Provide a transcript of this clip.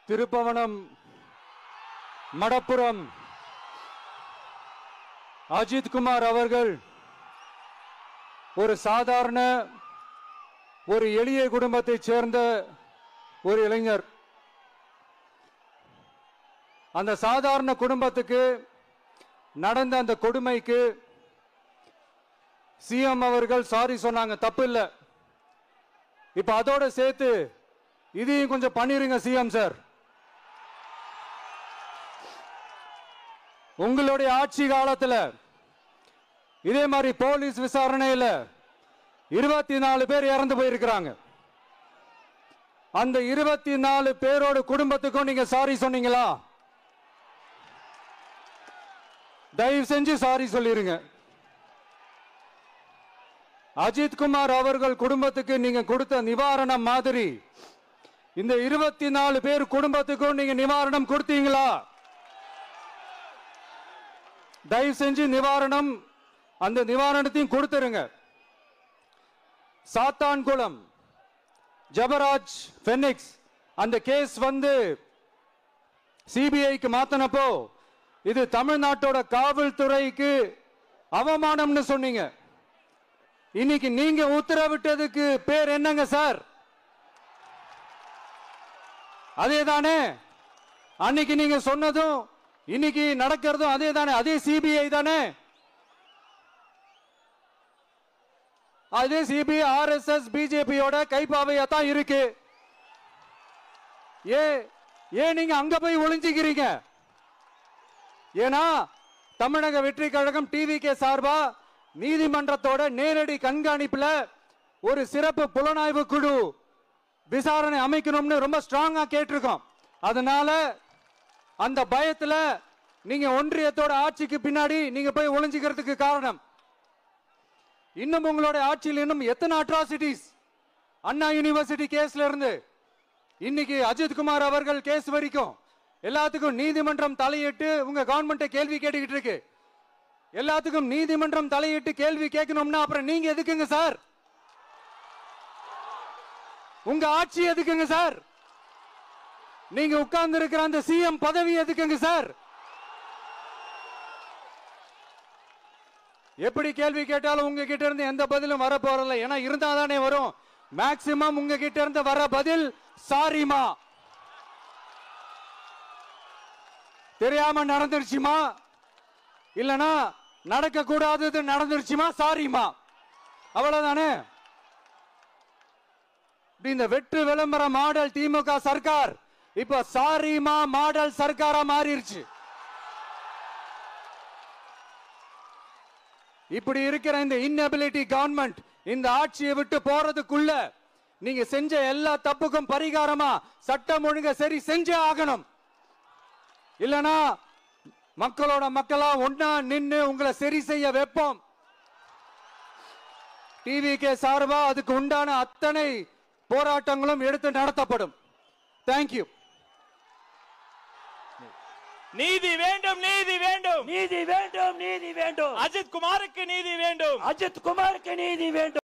திருப்பவனம் மடப்புரம் அஜித் குமார் அவர்கள் ஒரு சாதாரண ஒரு எளிய குடும்பத்தைச் சேர்ந்த ஒரு இளைஞர். அந்த சாதாரண குடும்பத்துக்கு நடந்த அந்த கொடுமைக்கு சிஎம் அவர்கள் சாரி சொன்னாங்க, தப்பு இல்லை. இப்ப அதோட சேர்த்து இதையும் கொஞ்சம் பண்ணிருங்க சிஎம் சார். உங்களுடைய ஆட்சி காலத்தில் இதே மாதிரி போலீஸ் விசாரணையில் 24 பேர் இறந்து போயிருக்கிறாங்க. அந்த 24 பேரோட குடும்பத்துக்கும் நீங்க சாரி சொன்னீங்களா? தயவு செஞ்சு சாரி சொல்லிருங்க. அஜித் குமார் அவர்கள் குடும்பத்துக்கு நீங்க கொடுத்த நிவாரணம் மாதிரி இந்த 24 பேர் குடும்பத்துக்கும் நீங்க நிவாரணம் கொடுத்தீங்களா? தயவு செஞ்சு நிவாரணம், அந்த நிவாரணத்தையும் கொடுத்துருங்க. சாத்தான்குளம் ஜபராஜ் பெனிக்ஸ் அந்த கேஸ் வந்து சிபிஐக்கு மாத்தினப்போ இது தமிழ்நாட்டோட காவல்துறைக்கு அவமானம்னு சொன்னீங்க. இன்னைக்கு நீங்க உத்தரவிட்டதுக்கு பேர் என்னங்க சார்? அதே தானே அன்னைக்கு நீங்க சொன்னதும் இன்னைக்கு நடக்கிறதும் அதே தானே? அதே சிபிஐ தானே? அதே சிபிஐ ஆர்எஸ்எஸ் பிஜேபியோட கைப்பாவையா தான் இருக்கு. ஏன் நீங்க அங்க போய் ஒளிஞ்சுக்கிறீங்க? ஏன்னா தமிழக வெற்றி கழகம் டிவிகே சார்பா நீதிமன்றத்தோட நேரடி கண்காணிப்புல ஒரு சிறப்பு புலனாய்வு குழு விசாரணை அமைக்கணும்னு ரொம்ப ஸ்ட்ராங்கா கேட்டிருக்கோம். அதனால அந்த பயத்துல நீங்க ஒன்றியத்தோட ஆட்சிக்கு பின்னாடி நீங்க போய் ஒளிஞ்சுக்கிறதுக்கு காரணம். இன்னும் உங்களுடைய ஆட்சியில் இன்னும் எத்தனை அட்ராசிட்டிஸ், அண்ணா யூனிவர்சிட்டி கேஸ்ல இருந்து இன்னைக்கு அஜித் குமார் அவர்கள் கேஸ் வரைக்கும் எல்லாத்துக்கும் நீதிமன்றம் தலையிட்டு உங்க கவர்மெண்ட் கேள்வி கேட்டுக்கிட்டு இருக்கு. எல்லாத்துக்கும் நீதிமன்றம் தலையிட்டு கேள்வி கேட்கணும்னா அப்புறம் நீங்க எதுக்குங்க சார்? உங்க ஆட்சி எதுக்குங்க சார்? நீங்க உட்கார்ந்து இருக்கிற அந்த சிஎம் பதவி எதுக்குங்க சார்? எப்படி கேள்வி கேட்டாலும் உங்க கிட்ட இருந்து எந்த பதிலும் வர போறதில்லை. ஏன்னா இருந்தா தானே வரும். மேக்சிமம் உங்க கிட்ட இருந்து வர பதில் சாரிமா, தெரியாம நடந்துருச்சுமா, இல்லனா நடக்க கூடாதது நடந்துருச்சுமா, சாரிமா, அவ்வளவுதானே. இந்த வெற்று விளம்பர மாடல் திமுக சர்க்கார் இப்ப சாரிமா மாடல் சர்க்காரா மாறிடுச்சு. இப்படி இருக்கிற இந்த இன்எபிலிட்டி கவர்மெண்ட் இந்த ஆட்சியை விட்டு போறதுக்குள்ள நீங்க செஞ்ச எல்லா தப்புக்கும் பரிகாரமா சட்டம் ஒழுங்க சரி செஞ்சே ஆகணும். இல்லனா மக்களோட மக்களா ஒன்னா நின்று உங்களை சரி செய்ய வைப்போம். டிவிகே சார்பா அதுக்கு உண்டான அத்தனை போராட்டங்களும் எடுத்து நடத்தப்படும். தேங்க்யூ. நீதி வேண்டும், நீதி வேண்டும், நீதி வேண்டும், நீதி வேண்டும். அஜித் குமாருக்கு நீதி வேண்டும், அஜித் குமாருக்கு நீதி வேண்டும்.